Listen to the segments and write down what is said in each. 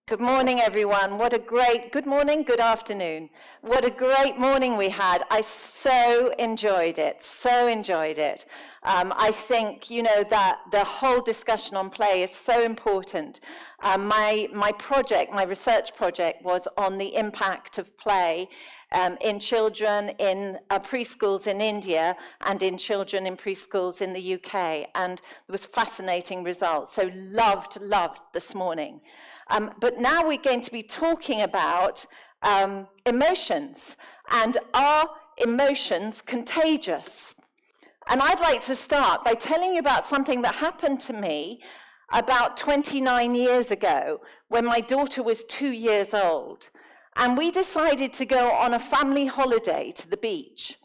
Good morning, everyone. Good morning, good afternoon. What a great morning we had. I so enjoyed it, I think, that the whole discussion on play is so important. My research project was on the impact of play in children in preschools in India and in children in preschools in the UK. And it was fascinating results, so loved this morning. But now we're going to be talking about emotions, and are emotions contagious? And I'd like to start by telling you about something that happened to me about 29 years ago when my daughter was 2 years old. And we decided to go on a family holiday to the beach.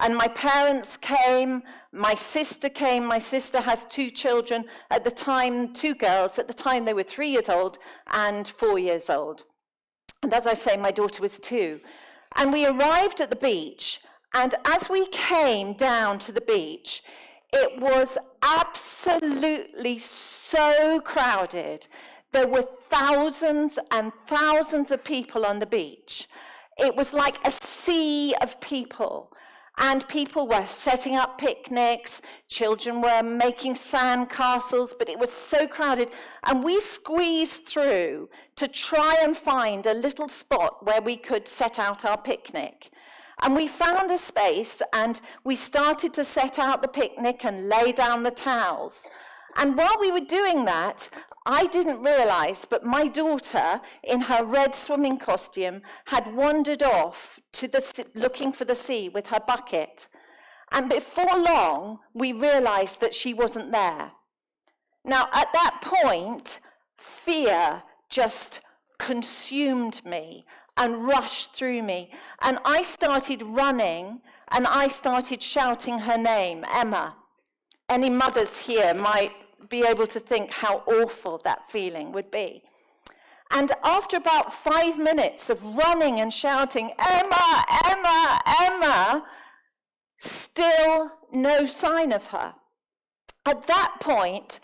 And my parents came, my sister came. My sister has 2 children at the time, 2 girls. At the time, they were 3 years old and 4 years old. And as I say, my daughter was 2. And we arrived at the beach, and as we came down to the beach, it was absolutely so crowded. There were thousands and thousands of people on the beach. It was like a sea of people. And people were setting up picnics, children were making sand castles, but it was so crowded. And we squeezed through to try and find a little spot where we could set out our picnic. And we found a space, and we started to set out the picnic and lay down the towels. And while we were doing that, I didn't realize, but my daughter, in her red swimming costume, had wandered off to looking for the sea with her bucket. And before long, we realized that she wasn't there. Now, at that point, fear just consumed me and rushed through me. And I started running, and I started shouting her name, Emma. Any mothers here might be able to think how awful that feeling would be. And after about 5 minutes of running and shouting, Emma, Emma, Emma, still no sign of her. At that point,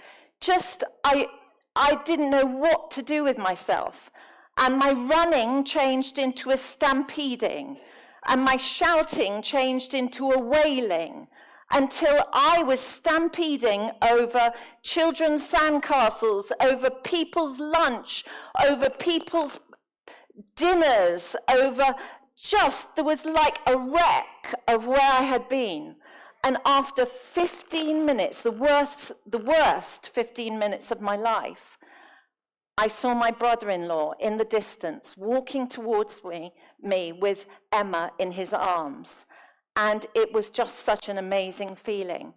I didn't know what to do with myself. And my running changed into a stampeding, and my shouting changed into a wailing, until I was stampeding over children's sandcastles, over people's lunch, over people's dinners, there was like a wreck of where I had been. And after 15 minutes, the worst 15 minutes of my life, I saw my brother-in-law in the distance walking towards me with Emma in his arms. And it was just such an amazing feeling.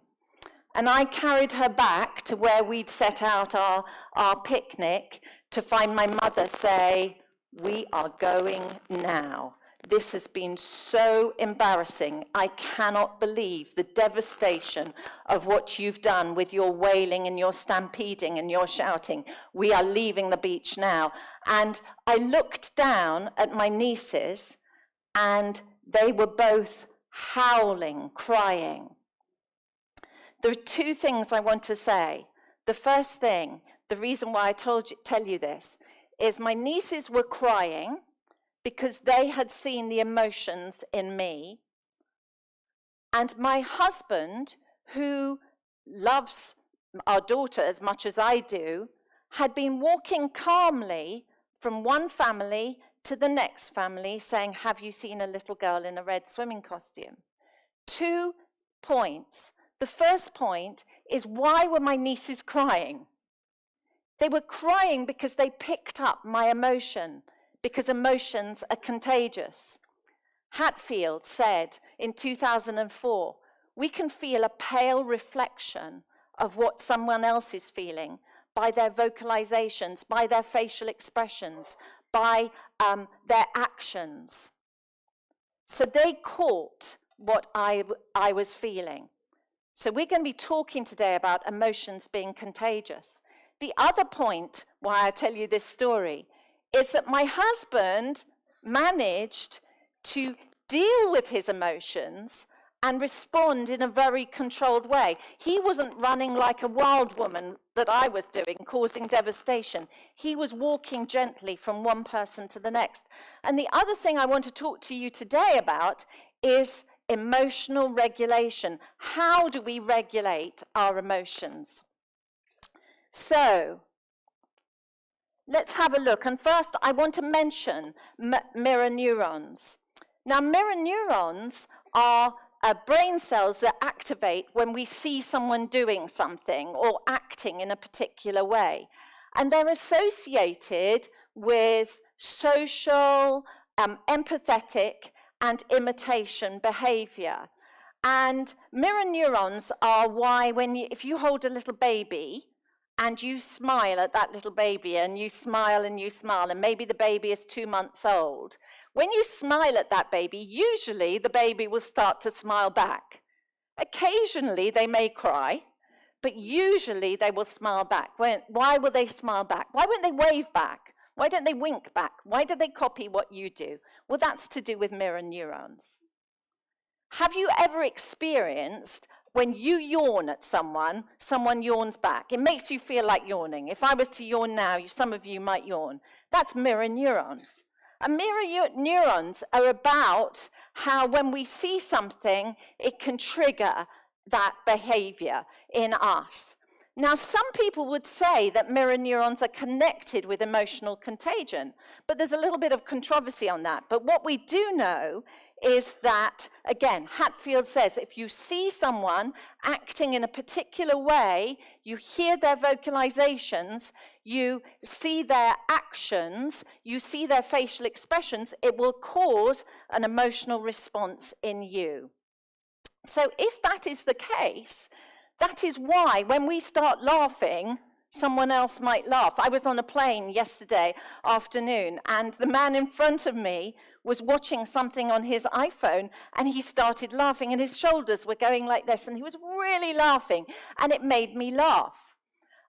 And I carried her back to where we'd set out our picnic to find my mother say, "We are going now. This has been so embarrassing. I cannot believe the devastation of what you've done with your wailing and your stampeding and your shouting. We are leaving the beach now." And I looked down at my nieces, and they were both howling, crying. There are 2 things I want to say. The first thing, the reason why I tell you this, is my nieces were crying because they had seen the emotions in me. And my husband, who loves our daughter as much as I do, had been walking calmly from one family to the next family saying, "Have you seen a little girl in a red swimming costume?" 2 points. The first point is, why were my nieces crying? They were crying because they picked up my emotion, because emotions are contagious. Hatfield said in 2004, we can feel a pale reflection of what someone else is feeling by their vocalizations, by their facial expressions, by their actions. So they caught what I was feeling. So we're going to be talking today about emotions being contagious. The other point why I tell you this story is that my husband managed to deal with his emotions and respond in a very controlled way. He wasn't running like a wild woman that I was doing, causing devastation. He was walking gently from one person to the next. And the other thing I want to talk to you today about is emotional regulation. How do we regulate our emotions? So, let's have a look. And first, I want to mention mirror neurons. Now, mirror neurons are brain cells that activate when we see someone doing something or acting in a particular way. And they're associated with social, empathetic, and imitation behavior. And mirror neurons are why if you hold a little baby and you smile at that little baby and you smile, and maybe the baby is 2 months old, when you smile at that baby, usually the baby will start to smile back. Occasionally they may cry, but usually they will smile back. Why will they smile back? Why won't they wave back? Why don't they wink back? Why do they copy what you do? Well, that's to do with mirror neurons. Have you ever experienced when you yawn at someone yawns back? It makes you feel like yawning. If I was to yawn now, some of you might yawn. That's mirror neurons. And mirror neurons are about how when we see something, it can trigger that behavior in us. Now, some people would say that mirror neurons are connected with emotional contagion, but there's a little bit of controversy on that. But what we do know is that, again, Hatfield says, if you see someone acting in a particular way, you hear their vocalizations, you see their actions, you see their facial expressions, it will cause an emotional response in you. So if that is the case, that is why when we start laughing, someone else might laugh. I was on a plane yesterday afternoon, and the man in front of me was watching something on his iPhone, and he started laughing, and his shoulders were going like this, and he was really laughing, and it made me laugh.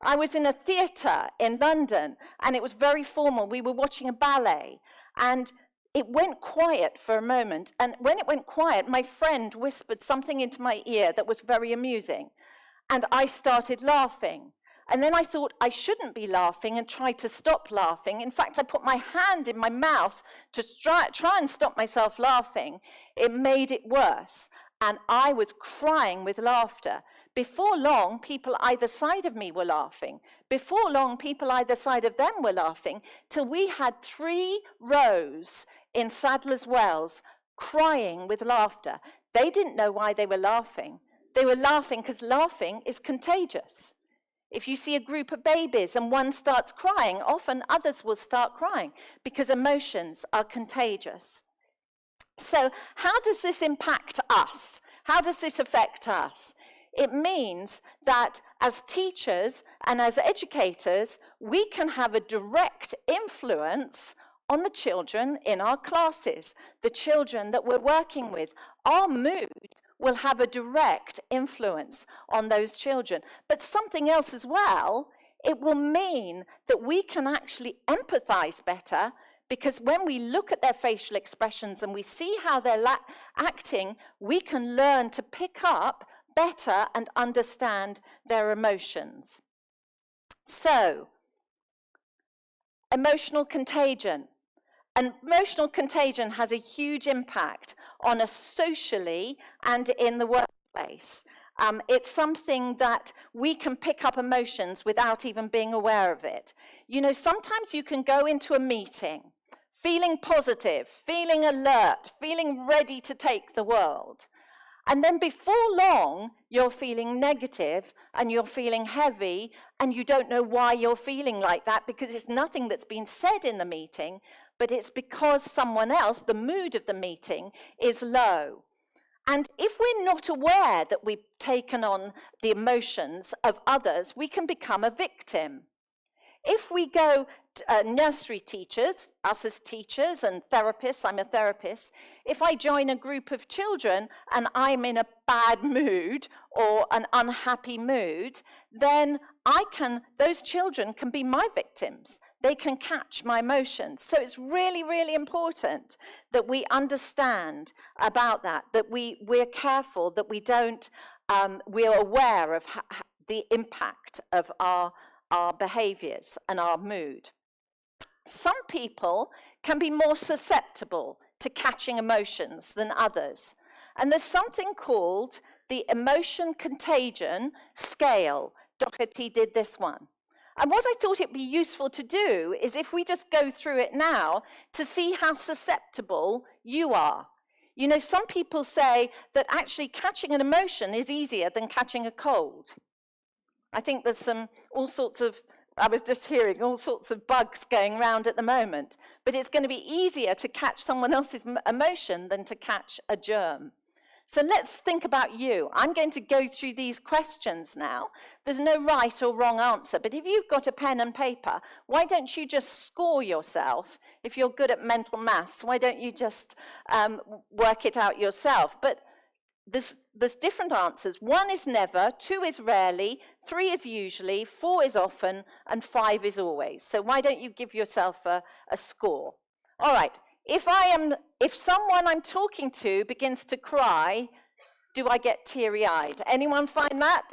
I was in a theatre in London, and it was very formal. We were watching a ballet, and it went quiet for a moment, and when it went quiet, my friend whispered something into my ear that was very amusing, and I started laughing. And then I thought I shouldn't be laughing and tried to stop laughing. In fact, I put my hand in my mouth to try and stop myself laughing. It made it worse, and I was crying with laughter. Before long, people either side of me were laughing. Before long, people either side of them were laughing, till we had 3 rows in Sadler's Wells crying with laughter. They didn't know why they were laughing. They were laughing because laughing is contagious. If you see a group of babies and one starts crying, often others will start crying because emotions are contagious. So how does this impact us? How does this affect us? It means that as teachers and as educators, we can have a direct influence on the children in our classes, the children that we're working with. Our mood will have a direct influence on those children. But something else as well, it will mean that we can actually empathize better, because when we look at their facial expressions and we see how they're acting, we can learn to pick up better and understand their emotions. So, emotional contagion. And emotional contagion has a huge impact on us socially and in the workplace. It's something that we can pick up emotions without even being aware of it. You know, sometimes you can go into a meeting feeling positive, feeling alert, feeling ready to take the world. And then before long, you're feeling negative and you're feeling heavy, and you don't know why you're feeling like that, because it's nothing that's been said in the meeting, but it's because someone else, the mood of the meeting, is low. And if we're not aware that we've taken on the emotions of others, we can become a victim. If we go nursery teachers, us as teachers and therapists, I'm a therapist, if I join a group of children and I'm in a bad mood or an unhappy mood, then those children can be my victims. they can catch my emotions. So it's really, really important that we understand about that, that we're careful, that we don't, we're aware of the impact of our behaviors and our mood. Some people can be more susceptible to catching emotions than others. And there's something called the emotion contagion scale. Doherty did this one. And what I thought it'd be useful to do is if we just go through it now to see how susceptible you are. You know, some people say that actually catching an emotion is easier than catching a cold. I think there's all sorts of, I was just hearing all sorts of bugs going around at the moment, but it's going to be easier to catch someone else's emotion than to catch a germ. So let's think about you. I'm going to go through these questions now. There's no right or wrong answer, but if you've got a pen and paper, why don't you just score yourself? If you're good at mental maths, why don't you just work it out yourself? But there's different answers. 1 is never, 2 is rarely, 3 is usually, 4 is often, and 5 is always. So why don't you give yourself a score? All right. If someone I'm talking to begins to cry, do I get teary-eyed? Anyone find that?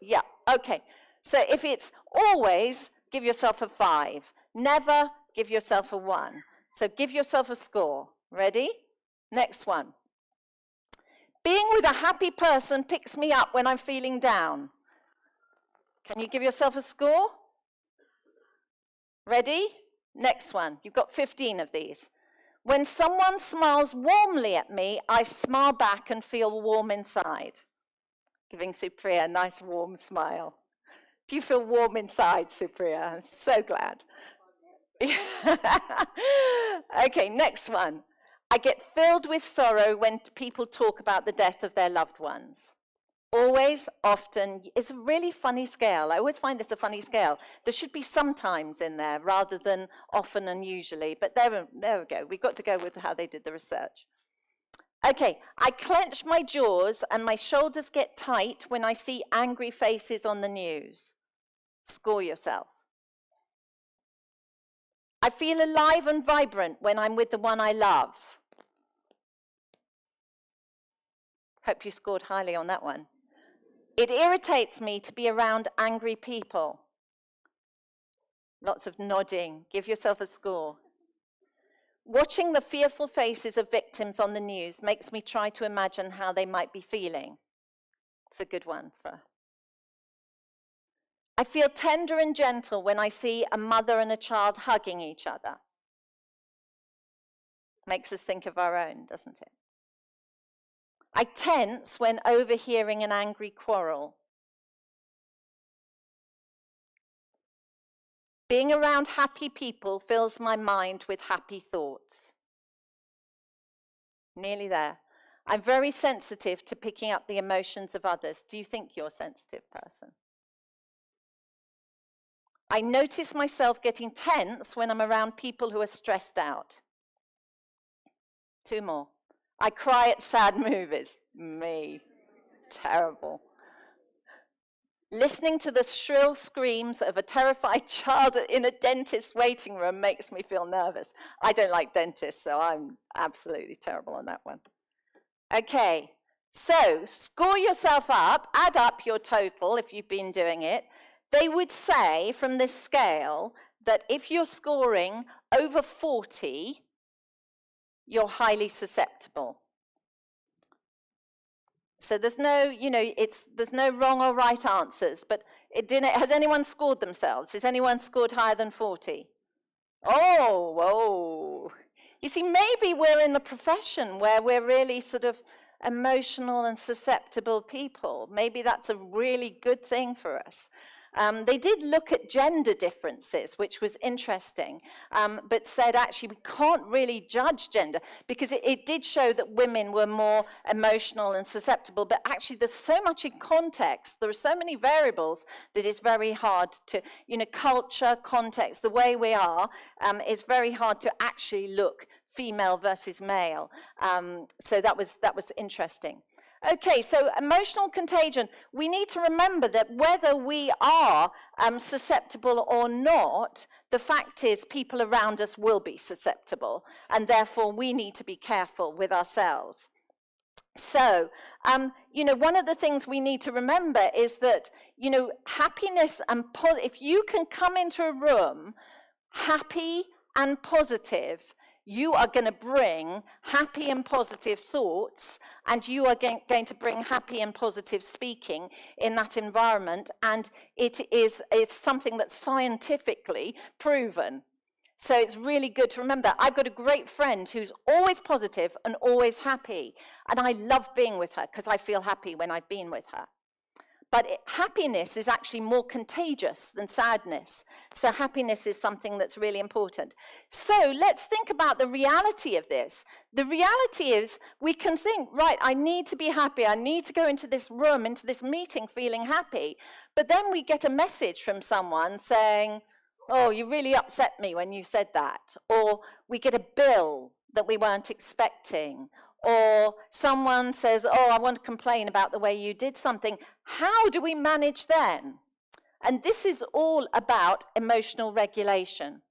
Yeah, okay. So if it's always, give yourself a 5. Never, give yourself a 1. So give yourself a score. Ready? Next one. Being with a happy person picks me up when I'm feeling down. Can you give yourself a score? Ready? Next one. You've got 15 of these. When someone smiles warmly at me, I smile back and feel warm inside. Giving Supriya a nice warm smile. Do you feel warm inside, Supriya? I'm so glad. Okay, next one. I get filled with sorrow when people talk about the death of their loved ones. Always, often, it's a really funny scale. I always find this a funny scale. There should be sometimes in there rather than often and usually, but there we go. We've got to go with how they did the research. Okay, I clench my jaws and my shoulders get tight when I see angry faces on the news. Score yourself. I feel alive and vibrant when I'm with the one I love. Hope you scored highly on that one. It irritates me to be around angry people. Lots of nodding. Give yourself a score. Watching the fearful faces of victims on the news makes me try to imagine how they might be feeling. It's a good one. I feel tender and gentle when I see a mother and a child hugging each other. Makes us think of our own, doesn't it? I tense when overhearing an angry quarrel. Being around happy people fills my mind with happy thoughts. Nearly there. I'm very sensitive to picking up the emotions of others. Do you think you're a sensitive person? I notice myself getting tense when I'm around people who are stressed out. 2 more. I cry at sad movies. Me. Terrible. Listening to the shrill screams of a terrified child in a dentist's waiting room makes me feel nervous. I don't like dentists, so I'm absolutely terrible on that one. Okay, so score yourself up, add up your total if you've been doing it. They would say from this scale that if you're scoring over 40, you're highly susceptible. So there's no, there's no wrong or right answers, but has anyone scored themselves? Has anyone scored higher than 40? Oh, whoa. You see, maybe we're in the profession where we're really sort of emotional and susceptible people. Maybe that's a really good thing for us. They did look at gender differences, which was interesting, but said actually we can't really judge gender because it did show that women were more emotional and susceptible, but actually there's so much in context, there are so many variables that it's very hard to, culture, context, the way we are, is very hard to actually look female versus male. So that was interesting. Okay, so emotional contagion. We need to remember that whether we are susceptible or not, the fact is people around us will be susceptible, and therefore we need to be careful with ourselves. So, one of the things we need to remember is that, happiness and if you can come into a room happy and positive, you are going to bring happy and positive thoughts, and you are going to bring happy and positive speaking in that environment, and it is something that's scientifically proven. So it's really good to remember that. I've got a great friend who's always positive and always happy, and I love being with her because I feel happy when I've been with her. But happiness is actually more contagious than sadness. So happiness is something that's really important. So let's think about the reality of this. The reality is we can think, right, I need to be happy. I need to go into this room, into this meeting feeling happy. But then we get a message from someone saying, oh, you really upset me when you said that. Or we get a bill that we weren't expecting. Or someone says, oh, I want to complain about the way you did something. How do we manage then? And this is all about emotional regulation.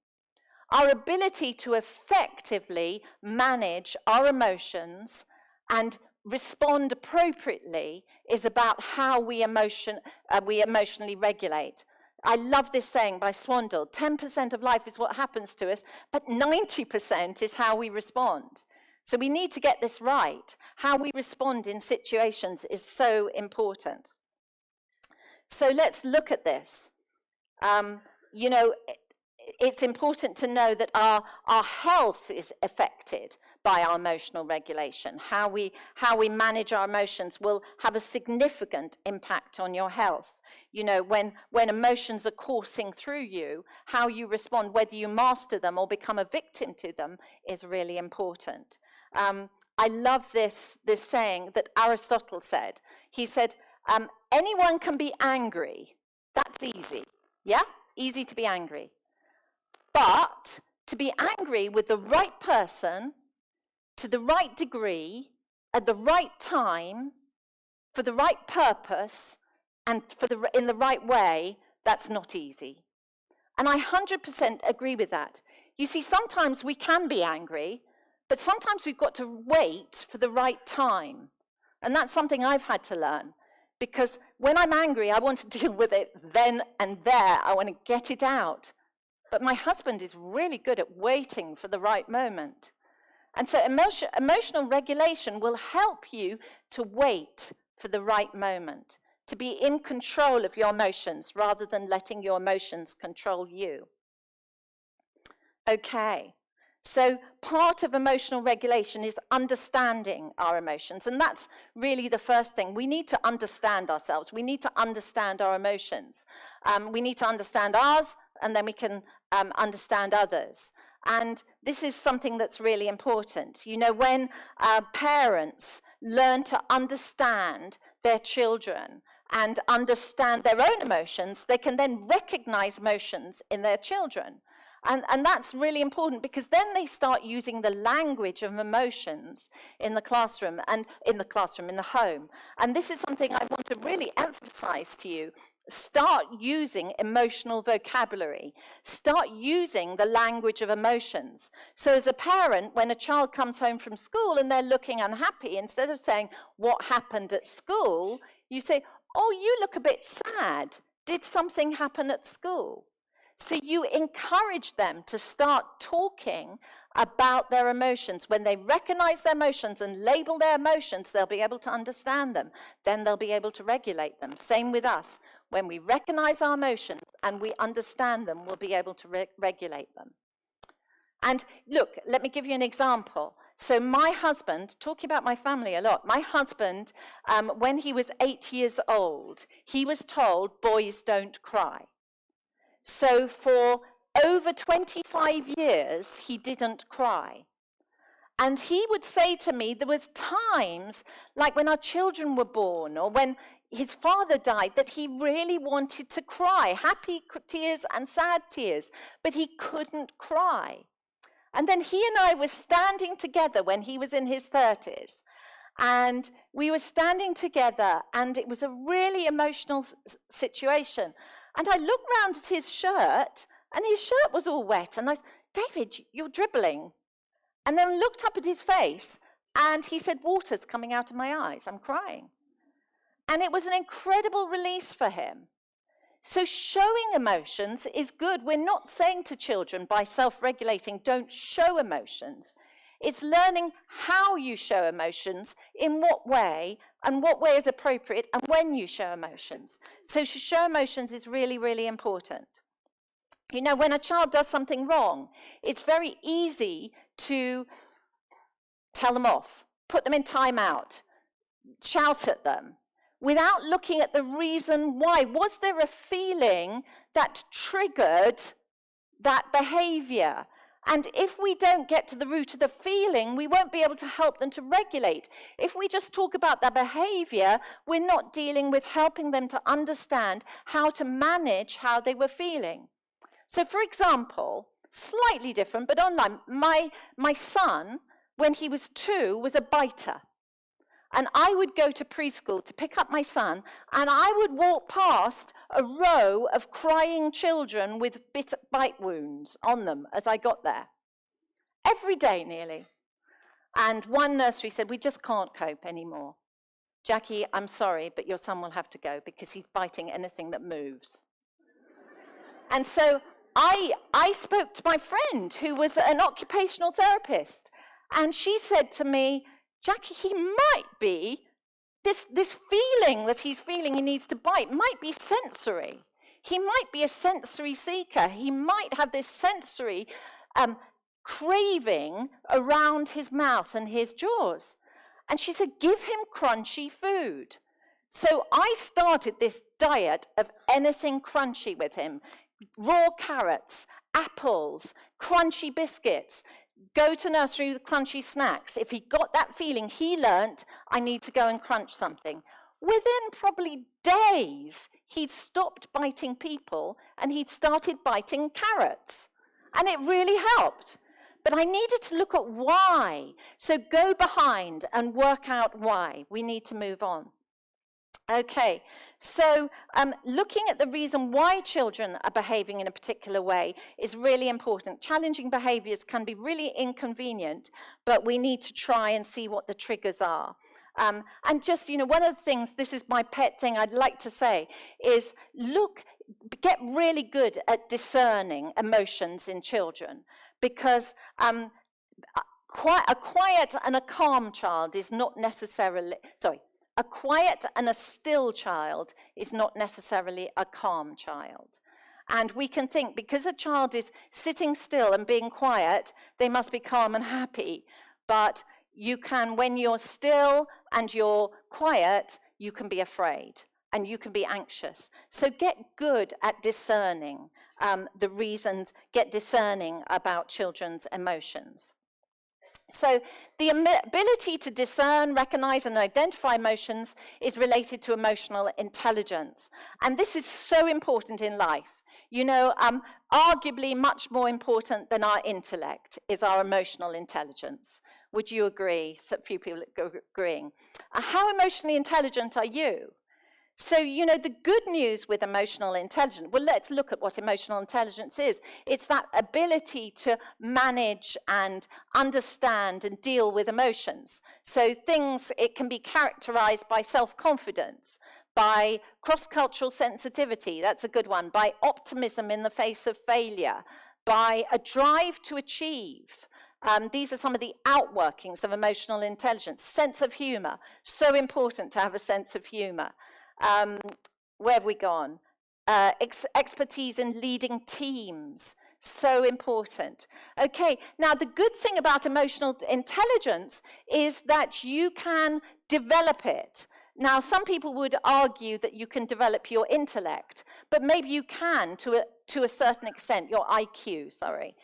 Our ability to effectively manage our emotions and respond appropriately is about how we emotionally regulate. I love this saying by Swandle, 10% of life is what happens to us, but 90% is how we respond. So we need to get this right. How we respond in situations is so important. So let's look at this. It's important to know that our health is affected by our emotional regulation. How we manage our emotions will have a significant impact on your health. When emotions are coursing through you, how you respond, whether you master them or become a victim to them, is really important. I love this saying that Aristotle said. He said, anyone can be angry. That's easy. Yeah? Easy to be angry. But to be angry with the right person, to the right degree, at the right time, for the right purpose, and in the right way, that's not easy. And I 100% agree with that. You see, sometimes we can be angry, but sometimes we've got to wait for the right time. And that's something I've had to learn. Because when I'm angry, I want to deal with it then and there. I want to get it out. But my husband is really good at waiting for the right moment. And so emotional regulation will help you to wait for the right moment, to be in control of your emotions rather than letting your emotions control you. Okay. So part of emotional regulation is understanding our emotions, and that's really the first thing. We need to understand ourselves. We need to understand our emotions. We need to understand ours, and then we can understand others. And this is something that's really important. When parents learn to understand their children and understand their own emotions, they can then recognize emotions in their children. And that's really important because then they start using the language of emotions in the classroom, in the home. And this is something I want to really emphasize to you. Start using emotional vocabulary. Start using the language of emotions. So as a parent, when a child comes home from school and they're looking unhappy, instead of saying, what happened at school, you say, oh, you look a bit sad. Did something happen at school? So you encourage them to start talking about their emotions. When they recognize their emotions and label their emotions, they'll be able to understand them. Then they'll be able to regulate them. Same with us. When we recognize our emotions and we understand them, we'll be able to regulate them. And look, let me give you an example. So my husband, talking about my family a lot, my husband, when he was 8 years old, he was told, boys don't cry. So for over 25 years, he didn't cry. And he would say to me, there was times, like when our children were born or when his father died, that he really wanted to cry, happy tears and sad tears, but he couldn't cry. And then he and I were standing together when he was in his 30s. And we were standing together, and it was a really emotional situation. And I looked round at his shirt, and his shirt was all wet. And I said, David, you're dribbling. And then looked up at his face, and he said, water's coming out of my eyes. I'm crying. And it was an incredible release for him. So showing emotions is good. We're not saying to children by self-regulating, don't show emotions. It's learning how you show emotions, in what way, and what way is appropriate, and when you show emotions. So to show emotions is really, really important. You know, when a child does something wrong, it's very easy to tell them off, put them in timeout, shout at them, without looking at the reason why. Was there a feeling that triggered that behavior? And if we don't get to the root of the feeling, we won't be able to help them to regulate. If we just talk about their behavior, we're not dealing with helping them to understand how to manage how they were feeling. So for example, slightly different, but online, my son, when he was 2, was a biter. And I would go to preschool to pick up my son, and I would walk past a row of crying children with bite wounds on them as I got there. Every day, nearly. And one nursery said, we just can't cope anymore. Jackie, I'm sorry, but your son will have to go because he's biting anything that moves. And so I spoke to my friend who was an occupational therapist, and she said to me, Jackie, he might be, this feeling that he's feeling he needs to bite might be sensory. He might be a sensory seeker. He might have this sensory craving around his mouth and his jaws. And she said, give him crunchy food. So I started this diet of anything crunchy with him. Raw carrots, apples, crunchy biscuits. Go to nursery with crunchy snacks. If he got that feeling, he learnt, I need to go and crunch something. Within probably days, he'd stopped biting people and he'd started biting carrots. And it really helped. But I needed to look at why. So go behind and work out why. We need to move on. Okay, so looking at the reason why children are behaving in a particular way is really important. Challenging behaviors can be really inconvenient, but we need to try and see what the triggers are. And just, you know, one of the things, this is my pet thing I'd like to say, is get really good at discerning emotions in children, because a quiet and a calm child is not necessarily, a quiet and a still child is not necessarily a calm child. And we can think, because a child is sitting still and being quiet, they must be calm and happy. But you can, when you're still and you're quiet, you can be afraid and you can be anxious. So get good at discerning the reasons, get discerning about children's emotions. So the ability to discern, recognize, and identify emotions is related to emotional intelligence. And this is so important in life. You know, arguably much more important than our intellect is our emotional intelligence. Would you agree? So few people agreeing. How emotionally intelligent are you? So, you know, the good news with emotional intelligence, well, let's look at what emotional intelligence is. It's that ability to manage and understand and deal with emotions. So things, it can be characterized by self-confidence, by cross-cultural sensitivity, that's a good one, by optimism in the face of failure, by a drive to achieve. These are some of the outworkings of emotional intelligence. Sense of humor, so important to have a sense of humor. Where have we gone? Expertise in leading teams, so important. Okay, now the good thing about emotional intelligence is that you can develop it. Now, some people would argue that you can develop your intellect, but maybe you can to a certain extent, your IQ, sorry.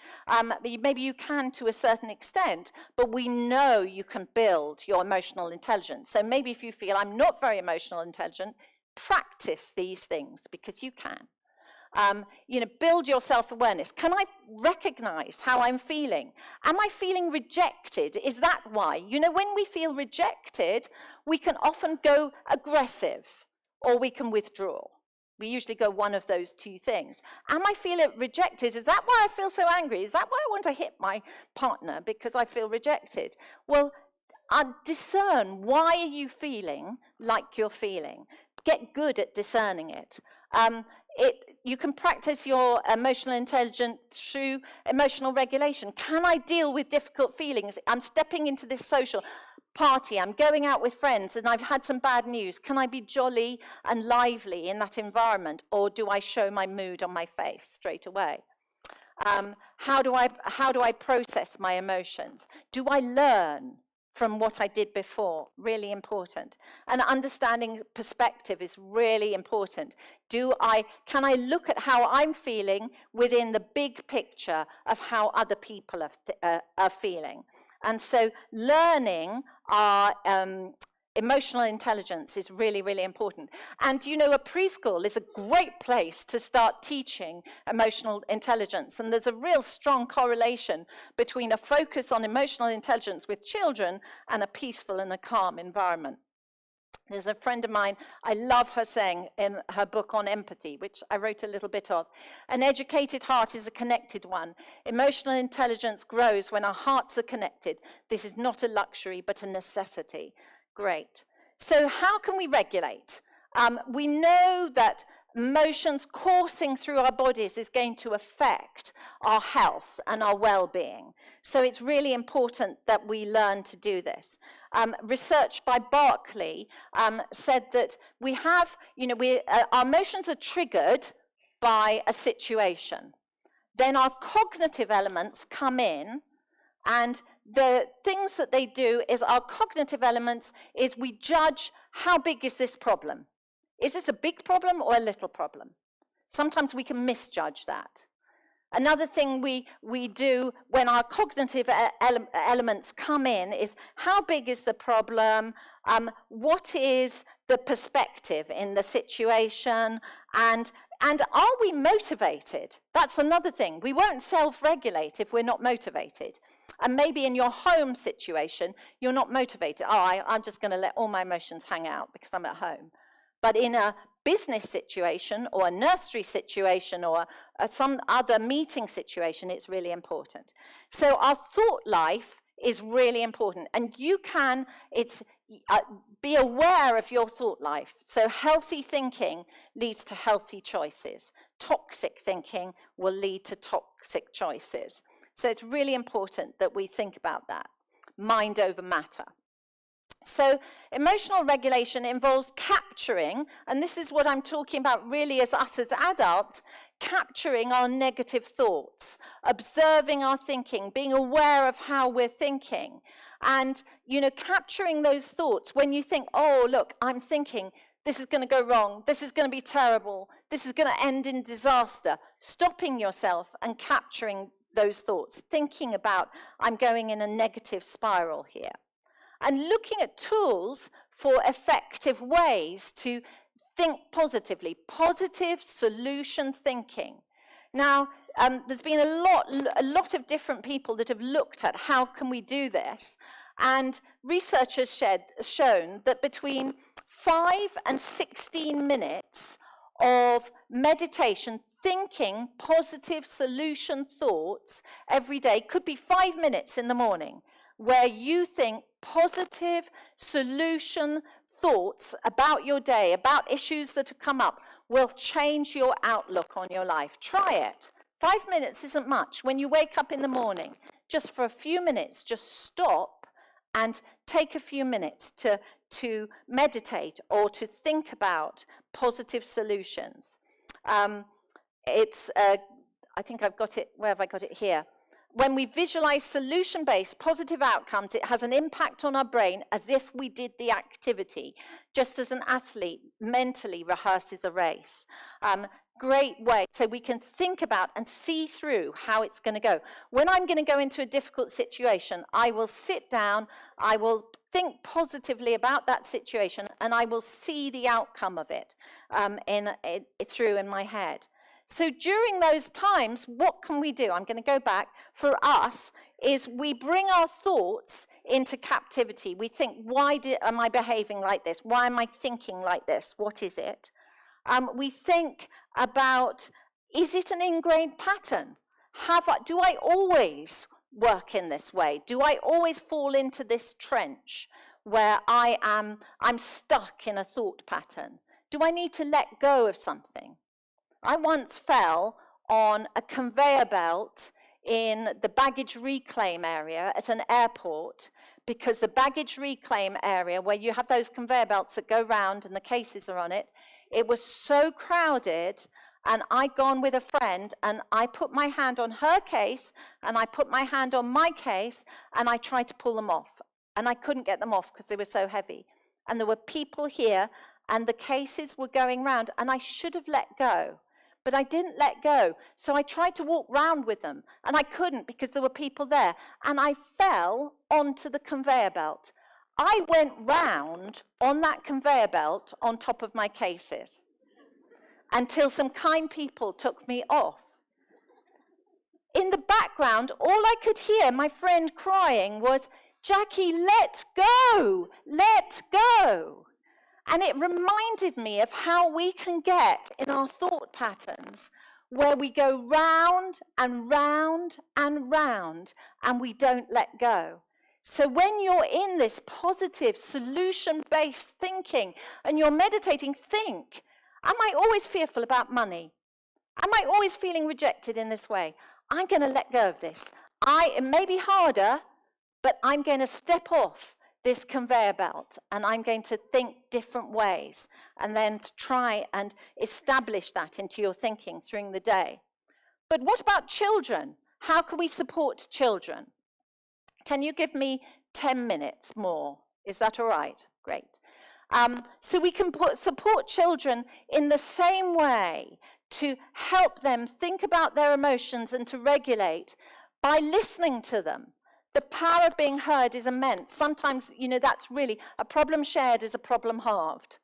Maybe you can to a certain extent, but we know you can build your emotional intelligence. So maybe if you feel I'm not very emotional intelligent, practice these things because you can. Build your self-awareness. Can I recognize how I'm feeling? Am I feeling rejected? Is that why? When we feel rejected, we can often go aggressive or we can withdraw. We usually go one of those two things. Am I feeling rejected? Is that why I feel so angry? Is that why I want to hit my partner because I feel rejected? Well, discern why are you feeling like you're feeling. Get good at discerning it. You can practice your emotional intelligence through emotional regulation. Can I deal with difficult feelings? I'm stepping into this social party, I'm going out with friends and I've had some bad news. Can I be jolly and lively in that environment, or do I show my mood on my face straight away? How do I process my emotions? Do I learn from what I did before? Really important. And understanding perspective is really important. Can I look at how I'm feeling within the big picture of how other people are feeling? And so learning our emotional intelligence is really, really important. And a preschool is a great place to start teaching emotional intelligence. And there's a real strong correlation between a focus on emotional intelligence with children and a peaceful and a calm environment. There's a friend of mine, I love her saying in her book on empathy, which I wrote a little bit of, an educated heart is a connected one. Emotional intelligence grows when our hearts are connected. This is not a luxury, but a necessity. Great. So how can we regulate? We know that emotions coursing through our bodies is going to affect our health and our well-being. So it's really important that we learn to do this. Research by Berkeley said that we have, our emotions are triggered by a situation. Then our cognitive elements come in, and the things that they do is our cognitive elements is we judge how big is this problem. Is this a big problem or a little problem? Sometimes we can misjudge that. Another thing we do when our cognitive elements come in is how big is the problem, what is the perspective in the situation, and are we motivated? That's another thing. We won't self-regulate if we're not motivated. And maybe in your home situation, you're not motivated. I'm just going to let all my emotions hang out because I'm at home. But in a business situation or a nursery situation or some other meeting situation, it's really important. So our thought life is really important. And you can be aware of your thought life. So healthy thinking leads to healthy choices. Toxic thinking will lead to toxic choices. So it's really important that we think about that. Mind over matter. So emotional regulation involves capturing, and this is what I'm talking about really as us as adults, capturing our negative thoughts, observing our thinking, being aware of how we're thinking, and, capturing those thoughts when you think, oh, look, I'm thinking this is going to go wrong, this is going to be terrible, this is going to end in disaster. Stopping yourself and capturing those thoughts, thinking about, I'm going in a negative spiral here. And looking at tools for effective ways to think positively, positive solution thinking. Now, there's been a lot of different people that have looked at how can we do this, and researchers shown that between 5 and 16 minutes of meditation, thinking positive solution thoughts every day, could be 5 minutes in the morning, where you think positive solution thoughts about your day, about issues that have come up, will change your outlook on your life. Try it. 5 minutes isn't much. When you wake up in the morning, just for a few minutes, just stop and take a few minutes to meditate or to think about positive solutions. I think I've got it, where have I got it here? When we visualize solution-based positive outcomes, it has an impact on our brain as if we did the activity, just as an athlete mentally rehearses a race. Great way, so we can think about and see through how it's going to go. When I'm going to go into a difficult situation, I will sit down, I will think positively about that situation, and I will see the outcome of it through in my head. So during those times, what can we do? I'm going to go back. For us, is we bring our thoughts into captivity. We think, why am I behaving like this? Why am I thinking like this? What is it? We think about, is it an ingrained pattern? Do I always work in this way? Do I always fall into this trench where I'm stuck in a thought pattern? Do I need to let go of something? I once fell on a conveyor belt in the baggage reclaim area at an airport, because the baggage reclaim area, where you have those conveyor belts that go round and the cases are on it, it was so crowded, and I'd gone with a friend, and I put my hand on her case, and I put my hand on my case, and I tried to pull them off, and I couldn't get them off because they were so heavy. And there were people here, and the cases were going round, and I should have let go. But I didn't let go. So I tried to walk round with them, and I couldn't because there were people there. And I fell onto the conveyor belt. I went round on that conveyor belt on top of my cases until some kind people took me off. In the background, all I could hear my friend crying was, "Jackie, let go, let go." And it reminded me of how we can get in our thought patterns where we go round and round and round and we don't let go. So when you're in this positive, solution-based thinking and you're meditating, think, am I always fearful about money? Am I always feeling rejected in this way? I'm going to let go of this. It may be harder, but I'm going to step off this conveyor belt, and I'm going to think different ways, and then to try and establish that into your thinking through the day. But what about children? How can we support children? Can you give me 10 minutes more? Is that all right? Great. So we can support children in the same way to help them think about their emotions and to regulate by listening to them. The power of being heard is immense. Sometimes, that's really, a problem shared is a problem halved.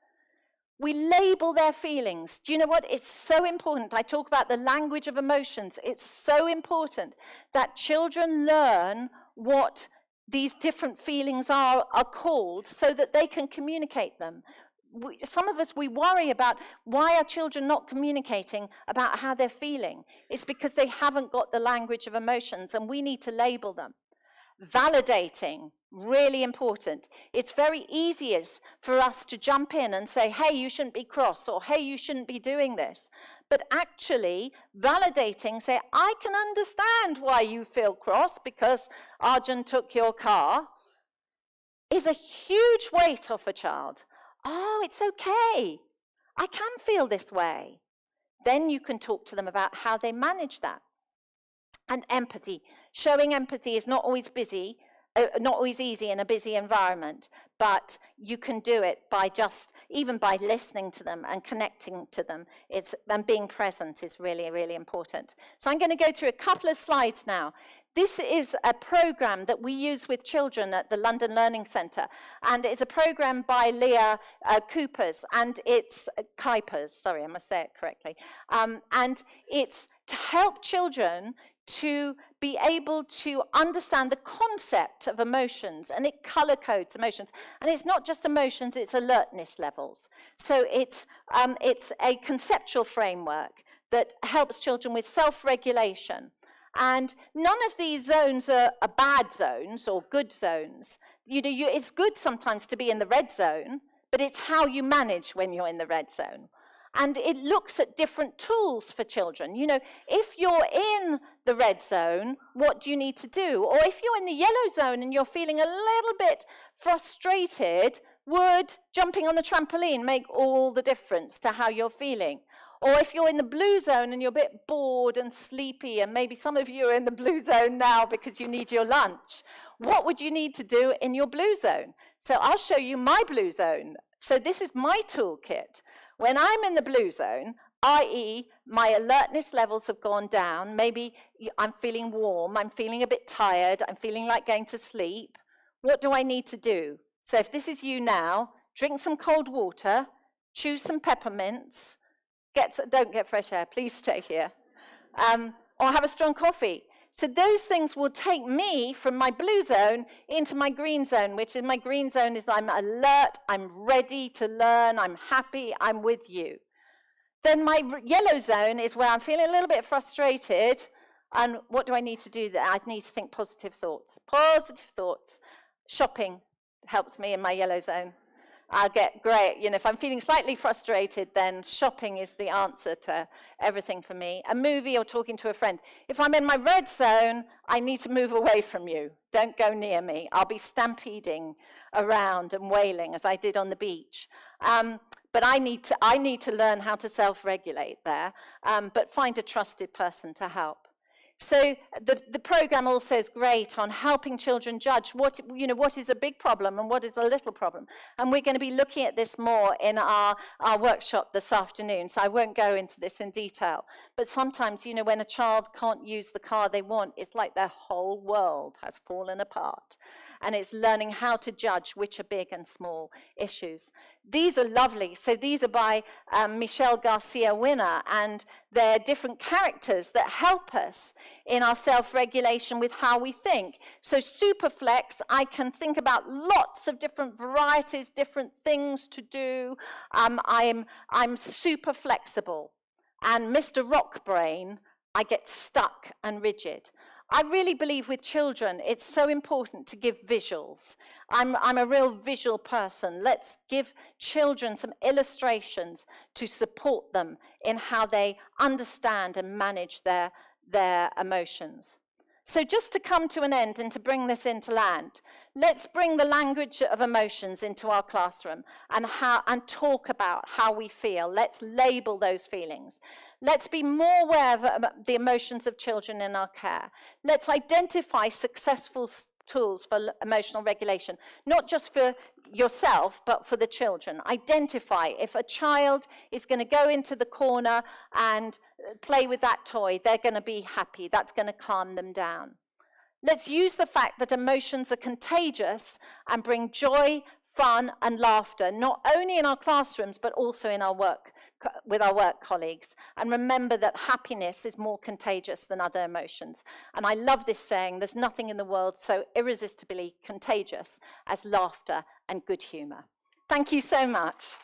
We label their feelings. Do you know what? It's so important. I talk about the language of emotions. It's so important that children learn what these different feelings are called so that they can communicate them. Some of us, we worry about why are children not communicating about how they're feeling. It's because they haven't got the language of emotions, and we need to label them. Validating, really important. It's very easy for us to jump in and say, hey, you shouldn't be cross, or hey, you shouldn't be doing this. But actually, validating, say, I can understand why you feel cross because Arjun took your car, is a huge weight off a child. Oh, it's okay. I can feel this way. Then you can talk to them about how they manage that. And empathy. Showing empathy is not always easy in a busy environment, but you can do it by even by listening to them and connecting to them. And being present is really, really important. So I'm going to go through a couple of slides now. This is a program that we use with children at the London Learning Centre, and it's a program by Leah Kuipers, and it's Kuipers, sorry, I must say it correctly, and it's to help children to be able to understand the concept of emotions, and it color codes emotions. And it's not just emotions, it's alertness levels. So it's a conceptual framework that helps children with self-regulation. And none of these zones are bad zones or good zones. It's good sometimes to be in the red zone, but it's how you manage when you're in the red zone. And it looks at different tools for children. If you're in the red zone, what do you need to do? Or if you're in the yellow zone and you're feeling a little bit frustrated, would jumping on the trampoline make all the difference to how you're feeling? Or if you're in the blue zone and you're a bit bored and sleepy, and maybe some of you are in the blue zone now because you need your lunch, what would you need to do in your blue zone? So I'll show you my blue zone. So this is my toolkit. When I'm in the blue zone, i.e. my alertness levels have gone down, maybe I'm feeling warm, I'm feeling a bit tired, I'm feeling like going to sleep, what do I need to do? So if this is you now, drink some cold water, chew some peppermints, don't get fresh air, please stay here. Or have a strong coffee. So those things will take me from my blue zone into my green zone, which in my green zone is I'm alert, I'm ready to learn, I'm happy, I'm with you. Then my yellow zone is where I'm feeling a little bit frustrated, and what do I need to do there? I need to think positive thoughts. Positive thoughts. Shopping helps me in my yellow zone. I'll get great. If I'm feeling slightly frustrated, then shopping is the answer to everything for me. A movie or talking to a friend. If I'm in my red zone, I need to move away from you. Don't go near me. I'll be stampeding around and wailing as I did on the beach. But I need to learn how to self-regulate there, but find a trusted person to help. So the program also is great on helping children judge what is a big problem and what is a little problem. And we're going to be looking at this more in our workshop this afternoon, so I won't go into this in detail. But sometimes, when a child can't use the car they want, it's like their whole world has fallen apart. And it's learning how to judge which are big and small issues. These are lovely. So these are by Michelle Garcia Winner, and they're different characters that help us in our self-regulation with how we think. So Superflex, I can think about lots of different varieties, different things to do. I'm super flexible. And Mr. Rockbrain, I get stuck and rigid. I really believe with children, it's so important to give visuals. I'm a real visual person. Let's give children some illustrations to support them in how they understand and manage their emotions. So just to come to an end and to bring this into land, let's bring the language of emotions into our classroom and talk about how we feel. Let's label those feelings. Let's be more aware of the emotions of children in our care. Let's identify successful tools for emotional regulation, not just for yourself, but for the children. Identify if a child is going to go into the corner and play with that toy, they're going to be happy. That's going to calm them down. Let's use the fact that emotions are contagious and bring joy, fun, and laughter, not only in our classrooms, but also in our work, with our work colleagues. And remember that happiness is more contagious than other emotions. And I love this saying, there's nothing in the world so irresistibly contagious as laughter and good humor. Thank you so much.